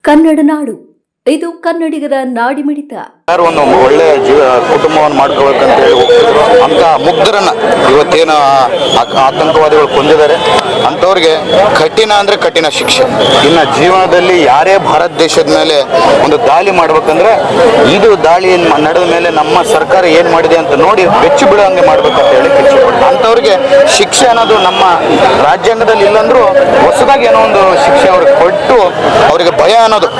ಕನ್ನಡ ನಾಡು ಇದು ಕನ್ನಡಿಗರ ನಾಡಿಮಿಡಿತ. ಒಂದು ಒಳ್ಳೆ ಕುಟುಂಬವನ್ನು ಮಾಡ್ಕೋಬೇಕಂತ ಹೇಳಿ ಹೋಗ್ತಿದ್ರು ಅಂತ ಮುಗ್ಧರನ್ನ ಇವತ್ತೇನು ಆತಂಕವಾದಿಗಳು ಕೊಂದಿದ್ದಾರೆ ಅಂಥವ್ರಿಗೆ ಕಠಿಣ ಅಂದ್ರೆ ಕಠಿಣ ಶಿಕ್ಷೆ. ಇನ್ನು ಜೀವನದಲ್ಲಿ ಯಾರೇ ಭಾರತ ದೇಶದ ಮೇಲೆ ಒಂದು ದಾಳಿ ಮಾಡ್ಬೇಕಂದ್ರೆ ಇದು ದಾಳಿ ನಡೆದ ಮೇಲೆ ನಮ್ಮ ಸರ್ಕಾರ ಏನ್ ಮಾಡಿದೆ ಅಂತ ನೋಡಿ ಬೆಚ್ಚಿ ಬಿಡೋಂಗೆ ಮಾಡ್ಬೇಕಂತ ಹೇಳಿ ಅಂಥವ್ರಿಗೆ ಶಿಕ್ಷೆ ಅನ್ನೋದು ನಮ್ಮ ರಾಜ್ಯಾಂಗದಲ್ಲಿ ಇಲ್ಲಂದ್ರೂ ಹೊಸದಾಗಿ ಏನೋ ಒಂದು ಶಿಕ್ಷೆ ಅವ್ರಿಗೆ ಕೊಟ್ಟು ಅವರಿಗೆ ಭಯ ಅನ್ನೋದು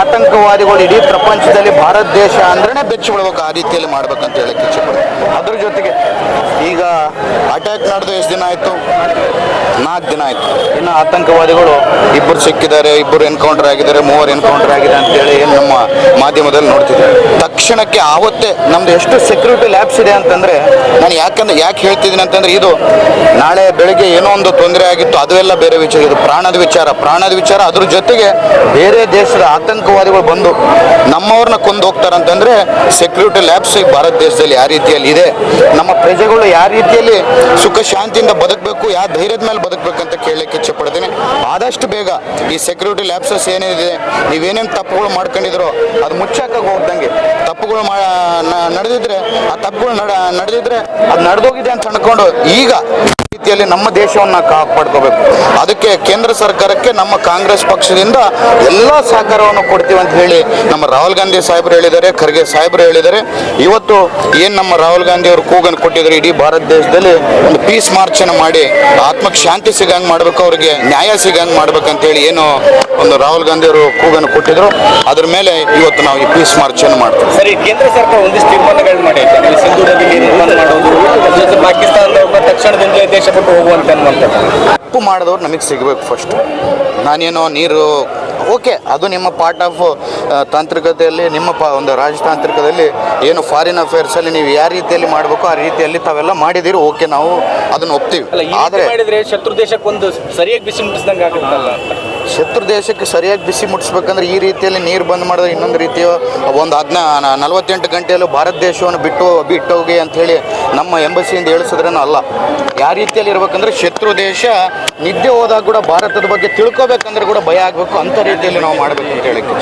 ಆತಂಕವಾದಿಗಳು ಇಡೀ ಪ್ರಪಂಚದಲ್ಲಿ ಭಾರತ ದೇಶ ಅಂದ್ರೆ ಬೆಚ್ಚಿ ಬಿಡ್ಬೇಕು, ಆ ರೀತಿಯಲ್ಲಿ ಮಾಡ್ಬೇಕಂತ ಹೇಳಕ್ಕೆ ಇಚ್ಛೆಪಡ್ತೀನಿ. ಅದ್ರ ಜೊತೆಗೆ ಈಗ ಅಟ್ಯಾಕ್ ನಡೆದು ಎಷ್ಟು ದಿನ ಆಯ್ತು? 4 ದಿನ ಆಯ್ತು. ಇನ್ನು ಆತಂಕವಾದಿಗಳು ಇಬ್ಬರು ಸಿಕ್ಕಿದ್ದಾರೆ, ಇಬ್ಬರು ಎನ್ಕೌಂಟರ್ ಆಗಿದ್ದಾರೆ, 3 ಎನ್ಕೌಂಟರ್ ಆಗಿದೆ ಅಂತೇಳಿ ಏನು ನಮ್ಮ ಮಾಧ್ಯಮದಲ್ಲಿ ನೋಡ್ತಿದ್ದಾರೆ. ತಕ್ಷಣಕ್ಕೆ ಆವತ್ತೇ ನಮ್ದು ಎಷ್ಟು ಸೆಕ್ಯೂರಿಟಿ ಲ್ಯಾಬ್ಸ್ ಇದೆ ಅಂತಂದ್ರೆ ನಾನು ಯಾಕೆ ಹೇಳ್ತಿದ್ದೀನಿ ಅಂತಂದ್ರೆ ಇದು ನಾಳೆ ಬೆಳಗ್ಗೆ ಏನೋ ಒಂದು ತೊಂದರೆ ಆಗಿತ್ತು, ಅದೆಲ್ಲ ಬೇರೆ ವಿಚಾರ. ಇದು ಪ್ರಾಣದ ವಿಚಾರ. ಅದ್ರ ಜೊತೆಗೆ ಬೇರೆ ದೇಶದ ಆತಂಕವಾದಿಗಳು ಬಂದು ನಮ್ಮವ್ರನ್ನ ಕೊಂದು ಹೋಗ್ತಾರಂತಂದ್ರೆ ಸೆಕ್ಯೂರಿಟಿ ಲ್ಯಾಬ್ಸ್ ಭಾರತ ದೇಶದಲ್ಲಿ ಯಾವ ರೀತಿಯಲ್ಲಿ ಇದೆ, ನಮ್ಮ ಪ್ರಜೆಗಳು ಯಾವ ರೀತಿಯಲ್ಲಿ ಸುಖ ಶಾಂತಿಯಿಂದ ಬದುಕಬೇಕು, ಯಾವ ಧೈರ್ಯದ ಮೇಲೆ ಬದುಕಬೇಕಂತ ಕೇಳಲಿಕ್ಕೆ ಇಚ್ಛೆ ಪಡ್ತೀನಿ. ಆದಷ್ಟು ಬೇಗ ಈ ಸೆಕ್ಯೂರಿಟಿ ಲ್ಯಾಬ್ಸಸ್ ಏನಿದೆ, ನೀವೇನೇನು ತಪ್ಪುಗಳು ಮಾಡ್ಕೊಂಡಿದ್ರು ಅದು ಮುಚ್ಚಾಕಾಗ ಹೋಗ್ದಂಗೆ, ತಪ್ಪುಗಳು ನಡೆದಿದ್ರೆ ಆ ತಪ್ಪುಗಳು ನಡೆದಿದ್ರೆ ಅದು ನಡೆದೋಗಿದೆ ಅಂತ ಅನ್ಕೊಂಡು ಈಗ ರೀತಿಯಲ್ಲಿ ನಮ್ಮ ದೇಶವನ್ನು ಕಾಪಾಡ್ಕೋಬೇಕು. ಅದಕ್ಕೆ ಕೇಂದ್ರ ಸರ್ಕಾರಕ್ಕೆ ನಮ್ಮ ಕಾಂಗ್ರೆಸ್ ಪಕ್ಷದಿಂದ ಎಲ್ಲ ಸಹಕಾರವನ್ನು ಕೊಡ್ತೀವಿ ಅಂತ ಹೇಳಿ ನಮ್ಮ ರಾಹುಲ್ ಗಾಂಧಿ ಸಾಹೇಬರು ಹೇಳಿದ್ದಾರೆ, ಖರ್ಗೆ ಸಾಹೇಬರು ಹೇಳಿದ್ದಾರೆ. ಇವತ್ತು ಏನು ನಮ್ಮ ರಾಹುಲ್ ಗಾಂಧಿ ಅವರು ಕೂಗನ್ನು ಕೊಟ್ಟಿದ್ದಾರೆ, ಇಡೀ ಭಾರತ ದೇಶದಲ್ಲಿ ಒಂದು ಪೀಸ್ ಮಾರ್ಚ್ ಅನ್ನು ಮಾಡಿ ಆತ್ಮಕ್ಕೆ ಶಾಂತಿ ಸಿಗಂಗೆ ಮಾಡಬೇಕು, ಅವರಿಗೆ ನ್ಯಾಯ ಸಿಗಂಗೆ ಮಾಡ್ಬೇಕಂತೇಳಿ ಏನು ಒಂದು ರಾಹುಲ್ ಗಾಂಧಿ ಅವರು ಕೂಗನ್ನು ಕೊಟ್ಟಿದ್ರು, ಅದ್ರ ಮೇಲೆ ಇವತ್ತು ನಾವು ಈ ಪೀಸ್ ಮಾರ್ಚ್ ಅನ್ನು ಮಾಡ್ತೀವಿ. ಸರಿ, ಕೇಂದ್ರ ಸರ್ಕಾರ ಒಂದಿಷ್ಟು ತೀರ್ಮಾನಗಳು ಮಾಡಿ ಸಿಂಧು ನದಿಗೆ ನಿರ್ಮಾಣ ಮಾಡೋದು, ಪಾಕಿಸ್ತಾನದ ತಕ್ಷಣದಿಂದ ದೇಶ ಬಿಟ್ಟು ಹೋಗುವಂತೆ ತಪ್ಪು ಮಾಡಿದವ್ರು ನಮಗೆ ಸಿಗಬೇಕು ಫಸ್ಟ್. ನಾನೇನೋ ನೀರು ಓಕೆ, ಅದು ನಿಮ್ಮ ಪಾರ್ಟ್ ಆಫ್ ತಾಂತ್ರಿಕತೆಯಲ್ಲಿ, ನಿಮ್ಮ ಒಂದು ರಾಜತಾಂತ್ರಿಕದಲ್ಲಿ ಏನು ಫಾರಿನ್ ಅಫೇರ್ಸಲ್ಲಿ ನೀವು ಯಾವ ರೀತಿಯಲ್ಲಿ ಮಾಡಬೇಕು ಆ ರೀತಿಯಲ್ಲಿ ತಾವೆಲ್ಲ ಮಾಡಿದಿರಿ, ಓಕೆ, ನಾವು ಅದನ್ನು ಒಪ್ತೀವಿ. ಆದರೆ ಶತ್ರು ದೇಶಕ್ಕೆ ಒಂದು ಸರಿಯಾಗಿ ಬಿಸಿ ಮುಟ್ಟಿಸ್ದಂಗೆ ಆಗುತ್ತಲ್ಲ. ಶತ್ರು ದೇಶಕ್ಕೆ ಸರಿಯಾಗಿ ಬಿಸಿ ಮುಟ್ಟಿಸ್ಬೇಕಂದ್ರೆ ಈ ರೀತಿಯಲ್ಲಿ ನೀರು ಬಂದ್ ಮಾಡಿದ್ರೆ ಇನ್ನೊಂದು ರೀತಿಯ ಒಂದು 48 ಗಂಟೆಯಲ್ಲೂ ಭಾರತ ದೇಶವನ್ನು ಬಿಟ್ಟೋಗಿ ಅಂತ ಹೇಳಿ ನಮ್ಮ ಎಂಬಸಿಯಿಂದ ಹೇಳಿಸಿದ್ರೇನೂ ಅಲ್ಲ. ಯಾವ ರೀತಿಯಲ್ಲಿ ಇರ್ಬೇಕಂದ್ರೆ ಶತ್ರು ದೇಶ ನಿದ್ದೆ ಹೋದಾಗ ಕೂಡ ಭಾರತದ ಬಗ್ಗೆ ತಿಳ್ಕೊಬೇಕಂದ್ರೆ ಕೂಡ ಭಯ ಆಗಬೇಕು, ಅಂಥ ರೀತಿಯಲ್ಲಿ ನಾವು ಮಾಡಬೇಕು ಅಂತ ಹೇಳಕ್ಕೆ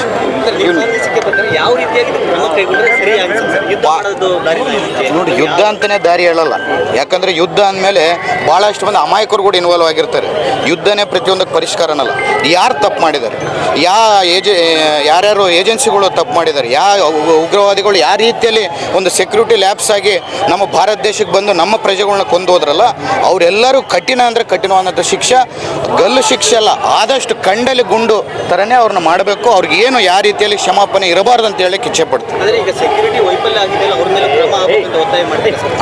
ನೋಡಿ. ಯುದ್ಧ ಅಂತಲೇ ದಾರಿ ಹೇಳಲ್ಲ, ಯಾಕಂದರೆ ಯುದ್ಧ ಅಂದಮೇಲೆ ಭಾಳಷ್ಟು ಮಂದಿ ಅಮಾಯಕರು ಕೂಡ ಇನ್ವಾಲ್ವ್ ಆಗಿರ್ತಾರೆ. ಯುದ್ಧನೇ ಪ್ರತಿಯೊಂದಕ್ಕೆ ಪರಿಷ್ಕಾರ ಅನ್ನಲ್ಲ. ಯಾರು ತಪ್ಪು ಮಾಡಿದ್ದಾರೆ, ಯಾರ್ಯಾರು ಏಜೆನ್ಸಿಗಳು ತಪ್ಪು ಮಾಡಿದ್ದಾರೆ, ಉಗ್ರವಾದಿಗಳು ಯಾವ ರೀತಿಯಲ್ಲಿ ಒಂದು ಸೆಕ್ಯೂರಿಟಿ ಲ್ಯಾಬ್ಸ್ ಆಗಿ ನಮ್ಮ ಭಾರತ ದೇಶಕ್ಕೆ ಬಂದು ನಮ್ಮ ಪ್ರಜೆಗಳನ್ನ ಕೊಂದು ಹೋದ್ರಲ್ಲ, ಅವರೆಲ್ಲರೂ ಕಠಿಣ ಅಂದರೆ ಕಠಿಣವಾದಂಥ ಶಿಕ್ಷೆ, ಗಲ್ಲು ಶಿಕ್ಷೆ ಅಲ್ಲ, ಆದಷ್ಟು ಕಂಡಲ್ಲಿ ಗುಂಡು ಥರನೇ ಅವ್ರನ್ನ ಮಾಡಬೇಕು. ಅವ್ರಿಗೆ ಏನು ಯಾವ ರೀತಿಯಲ್ಲಿ ಕ್ಷಮಾಪಣೆ ಇರಬಾರ್ದು ಅಂತ ಹೇಳಕ್ಕೆ ಇಚ್ಛೆ ಪಡ್ತೀನಿ.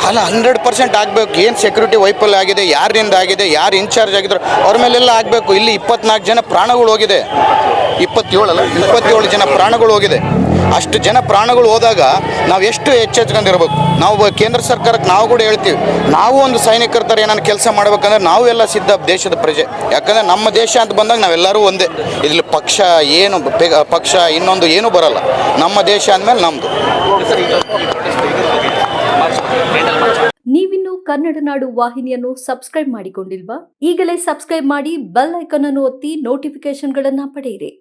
ಅಲ್ಲ, 100% ಆಗಬೇಕು. ಏನು ಸೆಕ್ಯೂರಿಟಿ ವೈಫಲ್ಯ ಆಗಿದೆ, ಯಾರಿಂದ ಆಗಿದೆ, ಯಾರು ಇನ್ಚಾರ್ಜ್ ಆಗಿದ್ರು ಅವ್ರ ಮೇಲೆಲ್ಲ ಆಗಬೇಕು. ಇಲ್ಲಿ 24 ಜನ ಪ್ರಾಣಗಳು ಹೋಗಿದೆ, 27 ಜನ ಪ್ರಾಣಗಳು ಹೋಗಿದೆ. ಅಷ್ಟು ಜನ ಪ್ರಾಣಗಳು ಹೋದಾಗ ನಾವು ಎಷ್ಟು ಎಚ್ಚೆತ್ಕೊಂಡಿರ್ಬೇಕು. ನಾವು ಕೇಂದ್ರ ಸರ್ಕಾರಕ್ಕೆ ನಾವು ಕೂಡ ಹೇಳ್ತೀವಿ, ನಾವು ಒಂದು ಸೈನಿಕರ ಥರ ಏನಾದ್ರು ಕೆಲಸ ಮಾಡ್ಬೇಕಂದ್ರೆ ನಾವು ಎಲ್ಲ ಸಿದ್ಧ ದೇಶದ ಪ್ರಜೆ. ಯಾಕಂದರೆ ನಮ್ಮ ದೇಶ ಅಂತ ಬಂದಾಗ ನಾವೆಲ್ಲರೂ ಒಂದೇ. ಇಲ್ಲಿ ಪಕ್ಷ ಇನ್ನೊಂದು ಏನೂ ಬರಲ್ಲ. ನಮ್ಮ ದೇಶ ಅಂದಮೇಲೆ ನಮ್ಮದು. ನೀವಿನ್ನು ಕನ್ನಡ ನಾಡು ವಾಹಿನಿಯನ್ನು ಸಬ್ಸ್ಕ್ರೈಬ್ ಮಾಡಿಕೊಂಡಿಲ್ವಾ? ಈಗಲೇ ಸಬ್ಸ್ಕ್ರೈಬ್ ಮಾಡಿ ಬೆಲ್ ಐಕಾನ್ ಅನ್ನು ಒತ್ತಿ ನೋಟಿಫಿಕೇಶನ್ಗಳನ್ನು ಪಡೆಯಿರಿ.